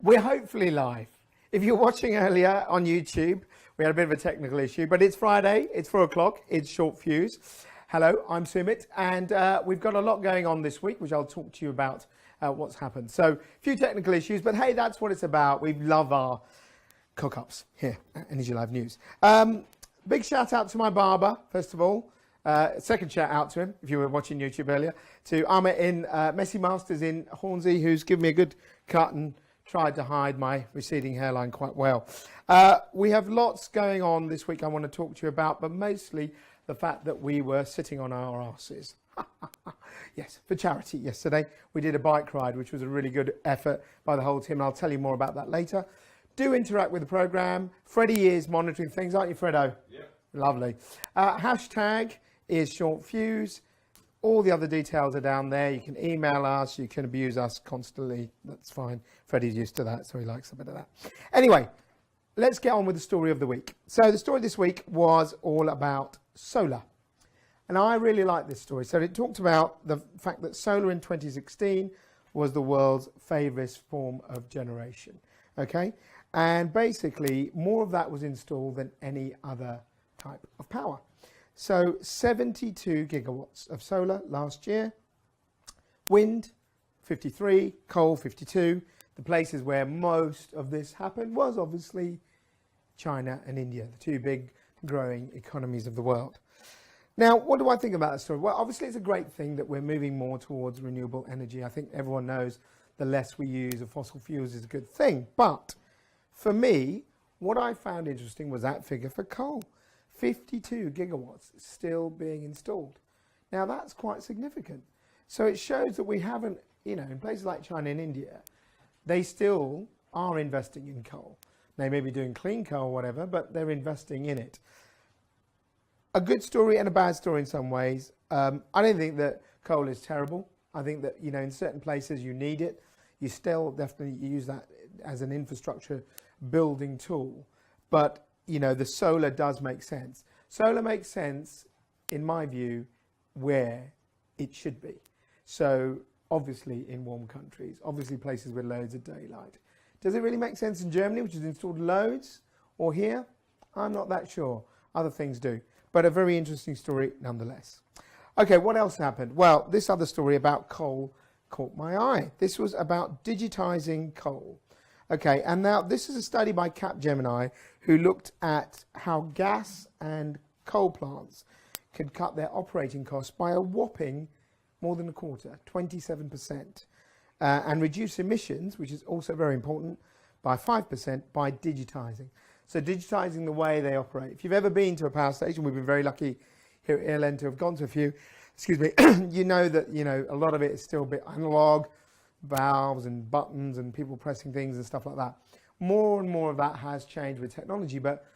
We're hopefully live. If you're watching earlier on YouTube, we had a bit of a technical issue, but it's Friday, it's 4 o'clock, it's short fuse. Hello, I'm Sumit, and we've got a lot going on this week, which I'll talk to you about what's happened. So, a few technical issues, but hey, that's what it's about. We love our cook-ups here at Energy Live News. Big shout out to my barber, first of all. Second shout out to him, if you were watching YouTube earlier, to Amit in Messy Masters in Hornsey, who's given me a good cut and tried to hide my receding hairline quite well. We have lots going on this week I want to talk to you about, but mostly the fact that we were sitting on our asses. Yes, for charity yesterday. We did a bike ride, which was a really good effort by the whole team, and I'll tell you more about that later. Do interact with the programme. Freddie is monitoring things, aren't you, Fredo? Yeah. Lovely. Hashtag is short fuse. All the other details are down there. You can email us, you can abuse us constantly. That's fine. Freddie's used to that, so he likes a bit of that. Anyway, let's get on with the story of the week. So the story this week was all about solar. And I really like this story. So it talked about the fact that solar in 2016 was the world's favourite form of generation. Okay? And basically, more of that was installed than any other type of power. So 72 gigawatts of solar last year, wind 53, coal 52. The places where most of this happened was obviously China and India, the two big growing economies of the world. Now, what do I think about this story? Well, obviously it's a great thing that we're moving more towards renewable energy. I think everyone knows the less we use of fossil fuels is a good thing. But for me, what I found interesting was that figure for coal. 52 gigawatts still being installed. Now that's quite significant. So it shows that we haven't, in places like China and India, they still are investing in coal. They may be doing clean coal or whatever, but they're investing in it. A good story and a bad story in some ways. I don't think that coal is terrible. I think that, in certain places you need it. You still definitely use that as an infrastructure building tool. But the solar does make sense. Solar makes sense, in my view, where it should be. So obviously in warm countries, obviously places with loads of daylight. Does it really make sense in Germany, which has installed loads, or here? I'm not that sure. Other things do. But a very interesting story nonetheless. Okay, what else happened? Well, this other story about coal caught my eye. This was about digitizing coal. Okay, and now this is a study by Capgemini who looked at how gas and coal plants could cut their operating costs by a whopping more than a quarter, 27%, and reduce emissions, which is also very important, by 5% by digitizing. So digitizing the way they operate. If you've ever been to a power station, we've been very lucky here at ELN to have gone to a few, excuse me, you know that, a lot of it is still a bit analog, valves and buttons and people pressing things and stuff like that. More and more of that has changed with technology, but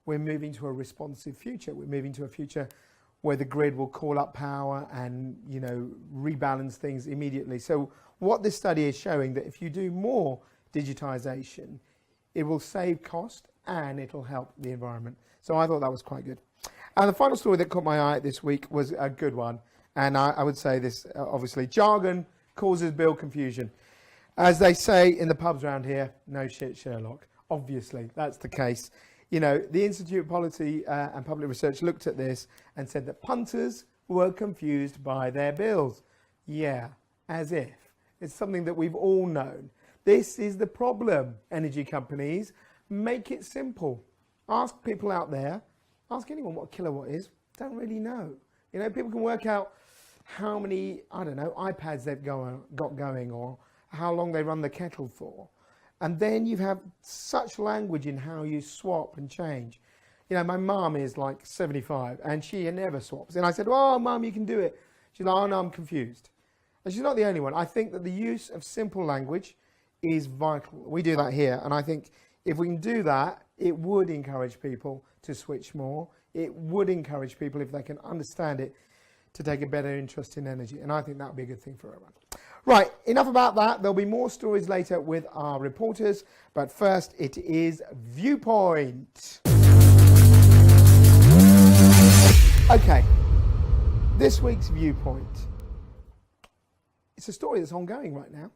we're moving to a responsive future. We're moving to a future where the grid will call up power and, rebalance things immediately. So what this study is showing that if you do more digitization, it will save cost and it'll help the environment. So I thought that was quite good. And the final story that caught my eye this week was a good one. And I would say this, obviously, jargon causes bill confusion. As they say in the pubs around here, no shit, Sherlock. Obviously, that's the case. The Institute of Policy and Public Research looked at this and said that punters were confused by their bills. Yeah, as if. It's something that we've all known. This is the problem, energy companies. Make it simple. Ask people out there, ask anyone what a kilowatt is. Don't really know. People can work out how many, iPads they've got going or how long they run the kettle for. And then you have such language in how you swap and change. My mum is like 75 and she never swaps. And I said, oh, Mum, you can do it. She's like, oh, no, I'm confused. And she's not the only one. I think that the use of simple language is vital. We do that here. And I think if we can do that, it would encourage people to switch more. It would encourage people, if they can understand it, to take a better interest in energy. And I think that would be a good thing for everyone. Right, enough about that. There'll be more stories later with our reporters. But first, it is Viewpoint. Okay, this week's viewpoint. It's a story that's ongoing right now.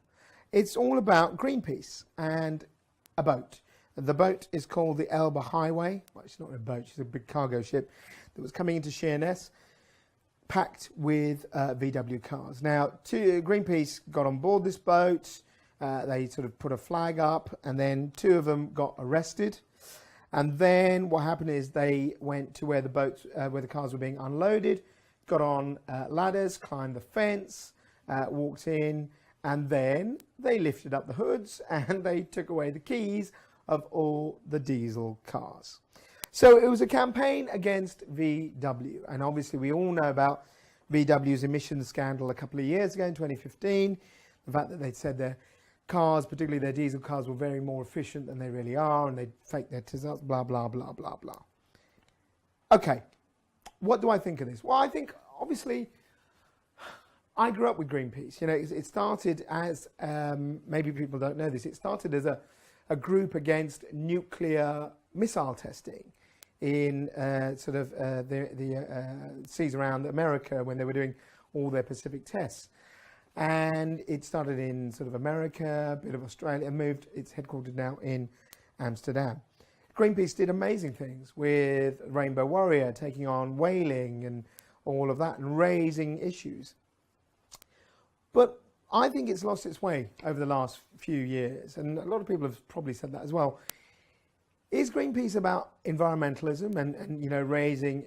It's all about Greenpeace and a boat. The boat is called the Elbe Highway. Well, it's not a boat, it's a big cargo ship that was coming into Sheerness, packed with VW cars. Now, Greenpeace got on board this boat. They sort of put a flag up, and then 2 of them got arrested. And then what happened is they went to where the cars were being unloaded, got on ladders, climbed the fence, walked in, and then they lifted up the hoods and they took away the keys of all the diesel cars. So it was a campaign against VW, and obviously we all know about VW's emissions scandal a couple of years ago in 2015, the fact that they'd said their cars, particularly their diesel cars, were very more efficient than they really are, and they'd fake their results, blah, blah, blah, blah, blah. Okay, what do I think of this? Well, I think, obviously, I grew up with Greenpeace. You know, it started as, maybe people don't know this, it started as a group against nuclear missile testing in the seas around America when they were doing all their Pacific tests. And it started in sort of America, a bit of Australia, and moved, it's headquartered now in Amsterdam. Greenpeace did amazing things with Rainbow Warrior, taking on whaling and all of that, and raising issues. But I think it's lost its way over the last few years, and a lot of people have probably said that as well. Is Greenpeace about environmentalism and you know, raising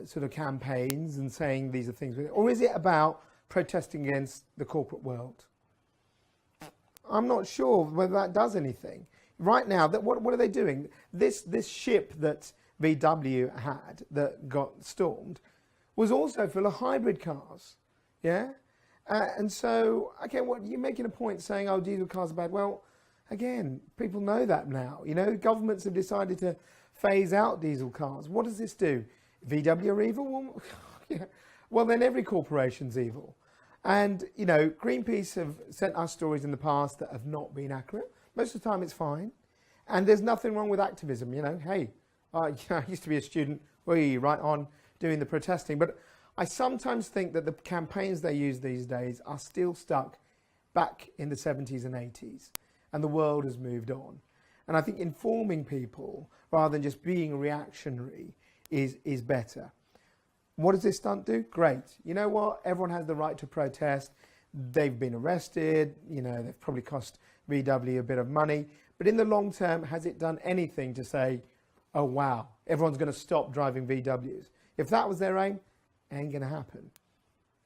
sort of campaigns and saying these are things, or is it about protesting against the corporate world? I'm not sure whether that does anything. Right now, what are they doing? This ship that VW had that got stormed was also full of hybrid cars, yeah? And so, okay, what you're making a point saying, oh, diesel cars are bad. Well, again, people know that now. You know, governments have decided to phase out diesel cars. What does this do? VW are evil? Well, yeah. Well, then every corporation's evil. And, you know, Greenpeace have sent us stories in the past that have not been accurate. Most of the time it's fine. And there's nothing wrong with activism, you know. Hey, I used to be a student, right on doing the protesting. But I sometimes think that the campaigns they use these days are still stuck back in the 70s and 80s. And the world has moved on. And I think informing people, rather than just being reactionary, is better. What does this stunt do? Great. You know what? Everyone has the right to protest. They've been arrested. You know, they've probably cost VW a bit of money. But in the long term, has it done anything to say, oh, wow, everyone's going to stop driving VWs? If that was their aim, it ain't going to happen.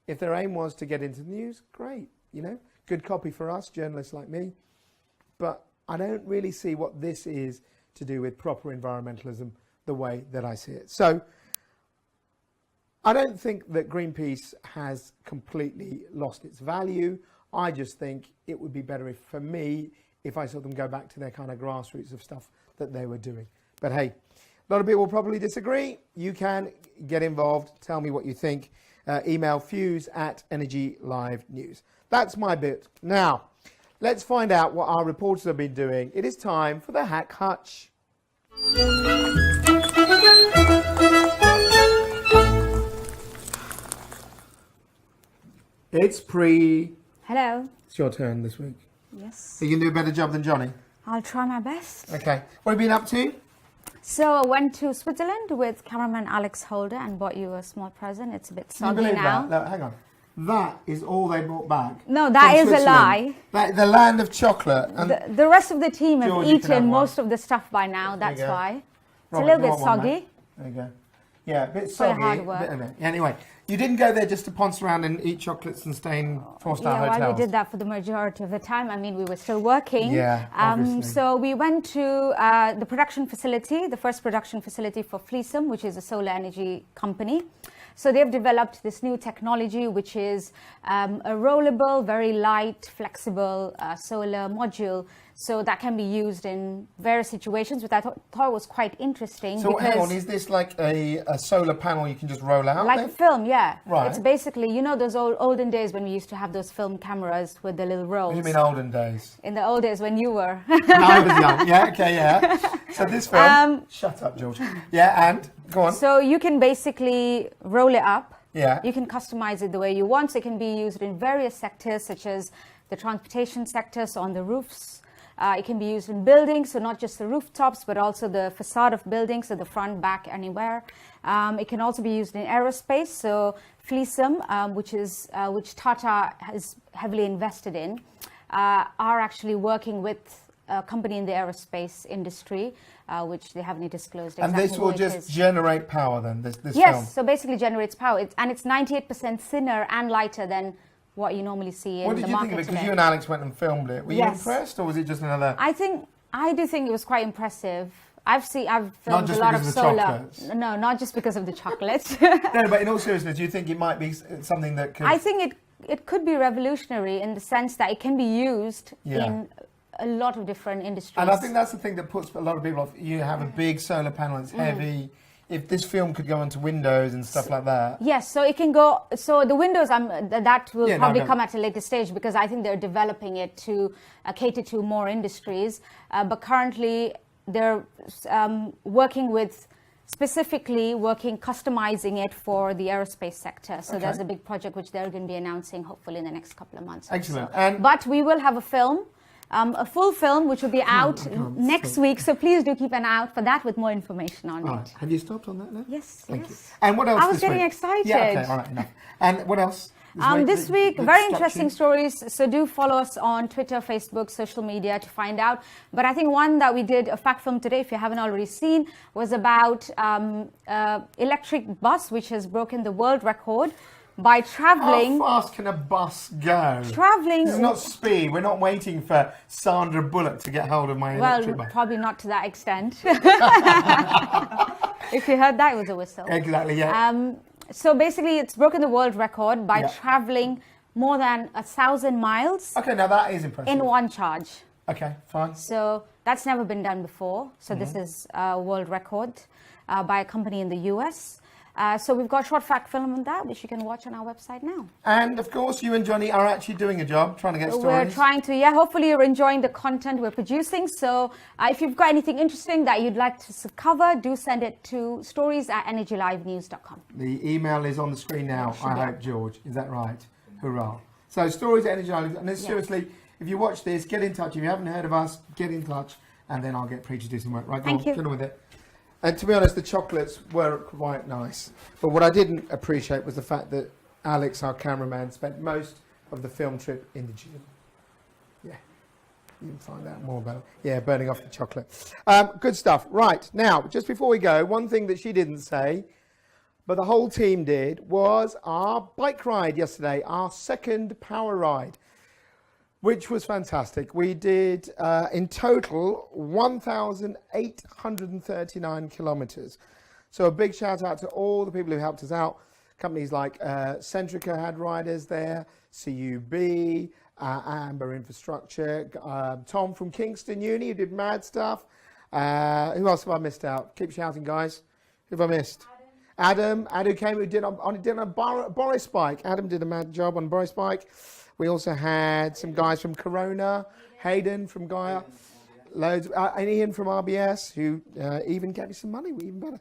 If their aim was to get into the news, great. You know, good copy for us, journalists like me. But I don't really see what this is to do with proper environmentalism the way that I see it. So I don't think that Greenpeace has completely lost its value. I just think it would be better for me if I saw them go back to their kind of grassroots of stuff that they were doing. But hey, a lot of people will probably disagree. You can get involved. Tell me what you think. Email fuse@Energy Live News. That's my bit. Now, let's find out what our reporters have been doing. It is time for the Hack Hutch. It's Pre. Hello. It's your turn this week. Yes. You can do a better job than Johnny. I'll try my best. Okay. What have you been up to? So I went to Switzerland with cameraman Alex Holder and bought you a small present. It's a bit Can you soggy believe now. that? Look, hang on. That is all they brought back. No, that from is a lie. The land of chocolate. And The rest of the team have George, you can have eaten one. most of the stuff by now. That's you go. why. It's Robert, a little you bit want one, soggy. mate? There you go. Yeah, a bit For the soggy. hard work. Anyway, you didn't go there just to ponce around and eat chocolates and stay in four-star Yeah, hotels. well, we did that for the majority of the time. I mean, we were still working. Yeah, obviously. So we went to the production facility, the first production facility for Fleesum, which is a solar energy company. So they've developed this new technology, which is a rollable, very light, flexible solar module So that can be used in various situations, which I thought was quite interesting. So hang on, is this like a solar panel you can just roll out? Like then? a film, yeah. Right. It's basically, you know, those olden days when we used to have those film cameras with the little rolls. What do you mean olden days? In the old days when you were. No, I was young. Yeah, okay, yeah. So this film. Shut up, George. Yeah, and go on. So you can basically roll it up. Yeah. You can customize it the way you want. So it can be used in various sectors, such as the transportation sector, so on the roofs. It can be used in buildings, so not just the rooftops, but also the facade of buildings, so the front, back, anywhere. It can also be used in aerospace. So Fleesum, which Tata has heavily invested in, are actually working with a company in the aerospace industry, which they haven't disclosed exactly. And this will just generate power then, this film? Yes, so basically generates power. And it's 98% thinner and lighter than what you normally see in the market. What did you think of it? Because you and Alex went and filmed it. Were you impressed, or was it just another? I do think it was quite impressive. I've filmed a lot of solar. No, not just because of the chocolates. No, but in all seriousness, do you think it might be something that could? I think it could be revolutionary in the sense that it can be used in a lot of different industries. And I think that's the thing that puts a lot of people off. You have a big solar panel, it's heavy. If this film could go into Windows and stuff like that. Yes, so it can go. So the Windows, that will probably come at a later stage, because I think they're developing it to cater to more industries. But currently, they're customizing it for the aerospace sector. So there's a big project which they're going to be announcing hopefully in the next couple of months. Excellent. But we will have a film. A full film which will be out next week, so please do keep an eye out for that with more information on it. Have you stopped on that now? Yes. Thank you. And what else? I was getting excited. Yeah, okay, all right, enough. And what else? This week, very interesting stories. So do follow us on Twitter, Facebook, social media to find out. But I think one that we did a fact film today, if you haven't already seen, was about electric bus which has broken the world record by travelling. How fast can a bus go? Travelling. This is not speed. We're not waiting for Sandra Bullock to get hold of my electric bus. Well, probably not to that extent. If you heard that, it was a whistle. Exactly, yeah. So basically, it's broken the world record by travelling more than 1,000 miles. Okay, now that is impressive. In one charge. Okay, fine. So that's never been done before. So this is a world record by a company in the US. So we've got a short fact film on that, which you can watch on our website now. And of course, you and Johnny are actually doing a job, trying to get stories. We're trying to, hopefully you're enjoying the content we're producing. So if you've got anything interesting that you'd like to cover, do send it to stories@energylivenews.com. The email is on the screen now, I hope, George. Is that right? Hurrah. So stories@energylive. And seriously, if you watch this, get in touch. If you haven't heard of us, get in touch. And then I'll get Preacher to do some work. Right, Thank you. Get on with it. And to be honest, the chocolates were quite nice. But what I didn't appreciate was the fact that Alex, our cameraman, spent most of the film trip in the gym. Yeah, you can find out more about it. Yeah, burning off the chocolate. Good stuff. Right, now, just before we go, one thing that she didn't say, but the whole team did, was our bike ride yesterday, our second power ride, which was fantastic. We did, in total, 1,839 kilometres. So a big shout out to all the people who helped us out. Companies like Centrica had riders there, CUB, Amber Infrastructure, Tom from Kingston Uni who did mad stuff. Who else have I missed out? Keep shouting, guys. Who have I missed? Adam came, who did on Boris bike. Adam did a mad job on Boris bike. We also had some guys from Corona, Hayden from Gaia, loads, and Ian from RBS, who even gave me some money, even better.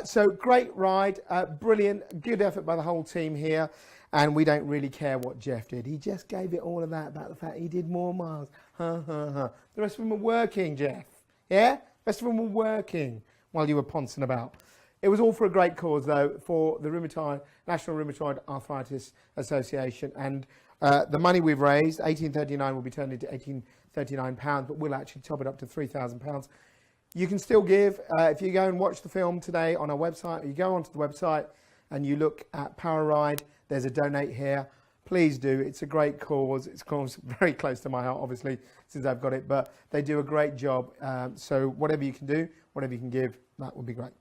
So great ride, brilliant, good effort by the whole team here, and we don't really care what Jeff did. He just gave it all of that about the fact he did more miles. The rest of them were working, Jeff. Yeah? The rest of them were working while you were poncing about. It was all for a great cause, though, for the National Rheumatoid Arthritis Association, and the money we've raised, £1,839, will be turned into £1,839, but we'll actually top it up to £3,000. You can still give if you go and watch the film today on our website, or you go onto the website and you look at Power Ride, there's a donate here. Please do. It's a great cause. It's very close to my heart, obviously, since I've got it, but they do a great job. So whatever you can do, whatever you can give, that would be great.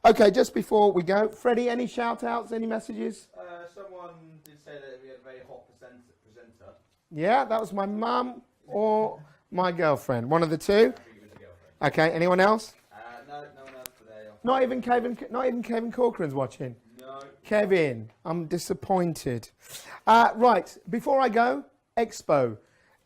Okay, just before we go, Freddie, any shout-outs, any messages? Someone did say that we had a very hot presenter. Yeah, that was my mum, or My girlfriend. One of the two? Okay, anyone else? No one else today. Not even Kevin Corcoran's watching? No. Kevin, I'm disappointed. Right, before I go, Expo.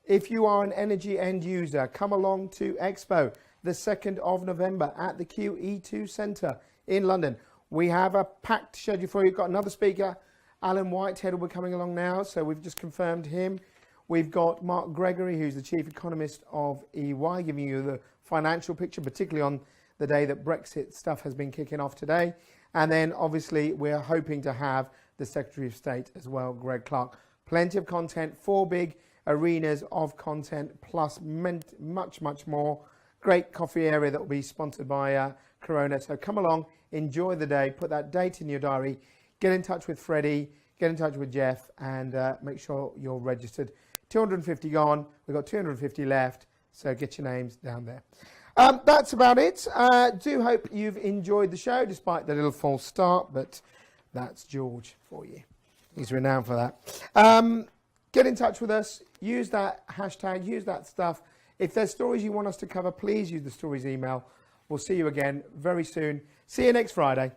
If you are an energy end user, come along to Expo, the 2nd of November at the QE2 Centre in London. We have a packed schedule for you. We've got another speaker, Alan Whitehead, will be coming along now, so we've just confirmed him. We've got Mark Gregory, who's the Chief Economist of EY, giving you the financial picture, particularly on the day that Brexit stuff has been kicking off today. And then, obviously, we're hoping to have the Secretary of State as well, Greg Clark. Plenty of content, 4 big arenas of content, plus much, much more. Great coffee area that will be sponsored by Corona. So come along, enjoy the day, put that date in your diary, get in touch with Freddie, get in touch with Jeff, and make sure you're registered. 250 gone, we've got 250 left, so get your names down there. That's about it. Do hope you've enjoyed the show, despite the little false start, but that's George for you. He's renowned for that. Get in touch with us, use that hashtag, use that stuff. If there's stories you want us to cover, please use the stories email. We'll see you again very soon. See you next Friday.